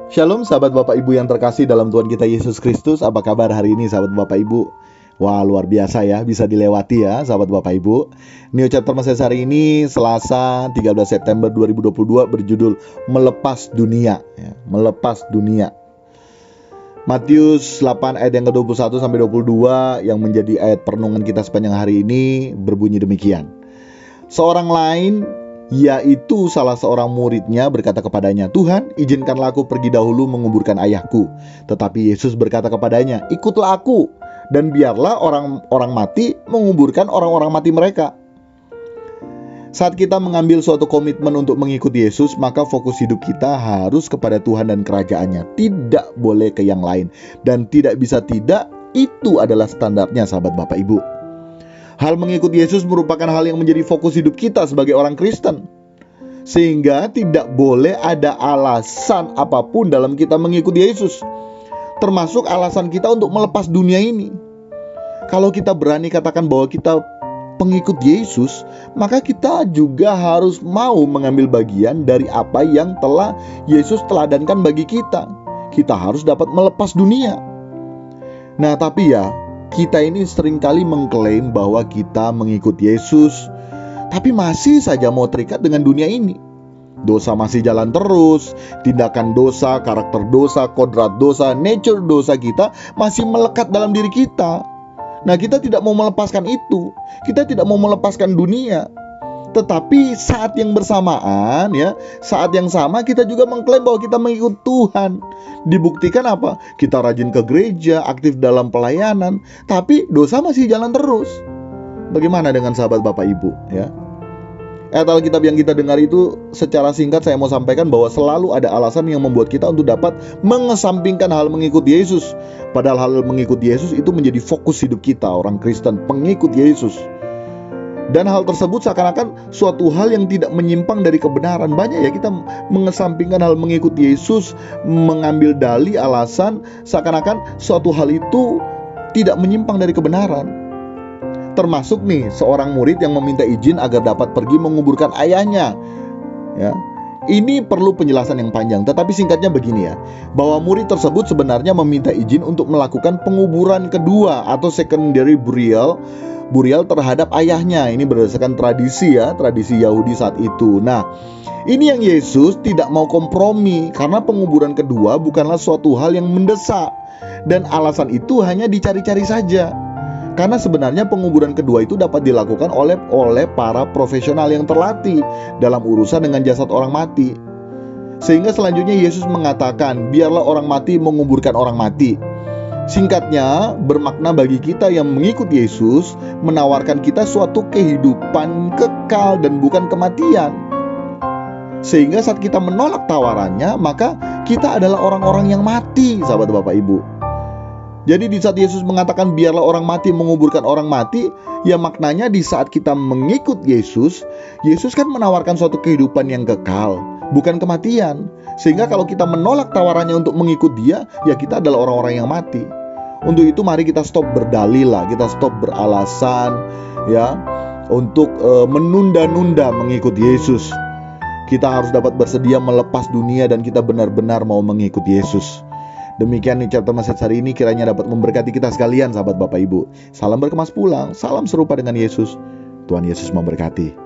Shalom sahabat Bapak Ibu yang terkasih dalam Tuhan kita Yesus Kristus. Apa kabar hari ini sahabat Bapak Ibu? Wah, luar biasa ya, bisa dilewati ya sahabat Bapak Ibu. New Chapter Message hari ini Selasa 13 September 2022 berjudul Melepas Dunia ya, Melepas Dunia. Matius 8 ayat yang ke-21 sampai 22 yang menjadi ayat perenungan kita sepanjang hari ini berbunyi demikian. Seorang lain, yaitu salah seorang muridnya, berkata kepadanya, "Tuhan, izinkanlah aku pergi dahulu menguburkan ayahku." Tetapi Yesus berkata kepadanya, "Ikutlah aku, dan biarlah orang-orang mati menguburkan orang-orang mati mereka." Saat kita mengambil suatu komitmen untuk mengikuti Yesus, maka fokus hidup kita harus kepada Tuhan dan kerajaannya. Tidak boleh ke yang lain. Dan tidak bisa tidak, itu adalah standarnya sahabat Bapak Ibu. Hal mengikuti Yesus merupakan hal yang menjadi fokus hidup kita sebagai orang Kristen. Sehingga tidak boleh ada alasan apapun dalam kita mengikuti Yesus. Termasuk alasan kita untuk melepas dunia ini. Kalau kita berani katakan bahwa kita pengikut Yesus, maka kita juga harus mau mengambil bagian dari apa yang telah Yesus teladankan bagi kita. Kita harus dapat melepas dunia. Nah, tapi ya, kita ini seringkali mengklaim bahwa kita mengikut Yesus, tapi masih saja mau terikat dengan dunia ini. Dosa masih jalan terus, tindakan dosa, karakter dosa, kodrat dosa, nature dosa kita masih melekat dalam diri kita. Nah, kita tidak mau melepaskan itu. Kita tidak mau melepaskan dunia. Tetapi saat yang bersamaan ya, saat yang sama kita juga mengklaim bahwa kita mengikut Tuhan. Dibuktikan apa? Kita rajin ke gereja, aktif dalam pelayanan, tapi dosa masih jalan terus. Bagaimana dengan sahabat Bapak Ibu ya? Ayat Alkitab yang kita dengar itu secara singkat saya mau sampaikan bahwa selalu ada alasan yang membuat kita untuk dapat mengesampingkan hal mengikuti Yesus. Padahal hal mengikuti Yesus itu menjadi fokus hidup kita, orang Kristen, pengikut Yesus. Dan hal tersebut seakan-akan suatu hal yang tidak menyimpang dari kebenaran. Banyak ya kita mengesampingkan hal mengikuti Yesus, mengambil dalih alasan seakan-akan suatu hal itu tidak menyimpang dari kebenaran. Termasuk nih seorang murid yang meminta izin agar dapat pergi menguburkan ayahnya ya. Ini perlu penjelasan yang panjang, tetapi singkatnya begini ya, bahwa murid tersebut sebenarnya meminta izin untuk melakukan penguburan kedua atau secondary burial terhadap ayahnya. Ini berdasarkan tradisi ya, tradisi Yahudi saat itu. Nah, ini yang Yesus tidak mau kompromi, karena penguburan kedua bukanlah suatu hal yang mendesak, dan alasan itu hanya dicari-cari saja. Karena sebenarnya penguburan kedua itu dapat dilakukan oleh para profesional yang terlatih dalam urusan dengan jasad orang mati. Sehingga selanjutnya Yesus mengatakan, biarlah orang mati menguburkan orang mati. Singkatnya, bermakna bagi kita yang mengikut Yesus, menawarkan kita suatu kehidupan kekal dan bukan kematian. Sehingga saat kita menolak tawarannya, maka kita adalah orang-orang yang mati, sahabat Bapak Ibu. Jadi di saat Yesus mengatakan biarlah orang mati menguburkan orang mati, ya maknanya di saat kita mengikut Yesus, Yesus kan menawarkan suatu kehidupan yang kekal, bukan kematian. Sehingga kalau kita menolak tawarannya untuk mengikut Dia, ya kita adalah orang-orang yang mati. Untuk itu mari kita stop berdalih lah, kita stop beralasan ya untuk menunda-nunda mengikut Yesus. Kita harus dapat bersedia melepas dunia dan kita benar-benar mau mengikut Yesus. Demikian nih chapter message hari ini, kiranya dapat memberkati kita sekalian sahabat Bapak Ibu. Salam berkemas pulang, salam serupa dengan Yesus. Tuhan Yesus memberkati.